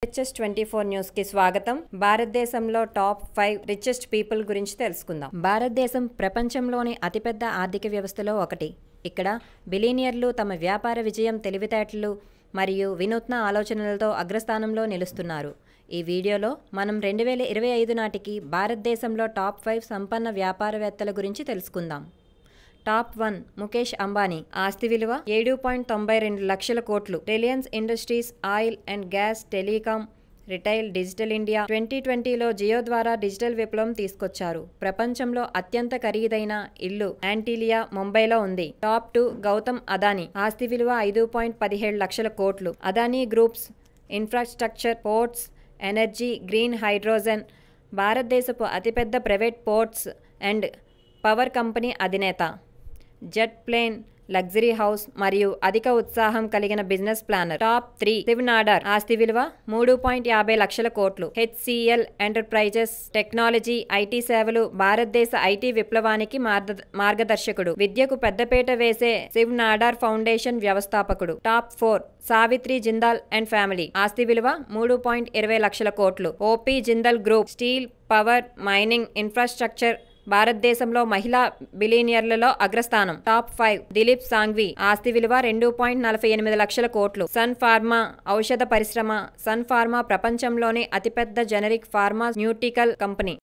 HS24 news కి స్వాగతం. భారతదేశంలో టాప్ 5 రిచెస్ట్ పీపుల్ గురించి తెలుసుకుందాం. భారతదేశం ప్రపంచంలోని అతిపెద్ద ఆర్థిక వ్యవస్థలో ఒకటి. ఇక్కడ బిలియనియర్లు తమ వ్యాపార విజయం, తెలివితేటలు మరియు వినూత్న ఆలోచనలతో అగ్రస్థానంలో నిలుస్తున్నారు. ఈ వీడియోలో మనం 2025 నాటికి భారతదేశంలో టాప్ 5 సంపన్న వ్యాపారవేత్తల గురించి తెలుసుకుందాం. టాప్ 1 ముఖేష్ అంబానీ. ఆస్తి విలువ 7.92 లక్షల కోట్లు. Reliance Industries, oil and gas, telecom, retail, digital India. 2020లో జియో ద్వారా డిజిటల్ విప్లవం తీసుకొచ్చారు. ప్రపంచంలో అత్యంత ఖరీదైన ఇల్లు యాంటీలియా, ముంబైలో ఉంది. టాప్ 2 గౌతమ్ అదానీ. ఆస్తి విలువ 5.17 లక్షల కోట్లు. Adani groups infrastructure, ports, energy, green hydrogen భారతదేశపు అతిపెద్ద private ports and power company అధినేత. జెట్ ప్లేన్, లగ్జరీ హౌస్ మరియు అధిక ఉత్సాహం కలిగిన business planner. Top 3 Shiv Nadar. ఆస్తి విలువ 3.50 లక్షల కోట్లు. HCL ఎంటర్ప్రైజెస్ టెక్నాలజీ, ఐటీ సేవలు భారతదేశ ఐటీ విప్లవానికి మార్గదర్శకుడు. విద్యకు పెద్దపీట వేసే శివ్ నాడార్ ఫౌండేషన్ వ్యవస్థాపకుడు. Top 4 Savitri Jindal and family. ఆస్తి విలువ 3.20 లక్షల కోట్లు. OP Jindal group steel, power, mining, infrastructure భారతదేశంలో మహిళా బిలియనియర్లలో అగ్రస్థానం. టాప్ 5 దిలీప్ సాంఘ్వి. ఆస్తి విలువ 2.48 లక్షల కోట్లు. సన్ ఫార్మా ఔషధ పరిశ్రమ. సన్ ఫార్మా ప్రపంచంలోని అతిపెద్ద జెనరిక్ ఫార్మాస్యూటికల్ కంపెనీ.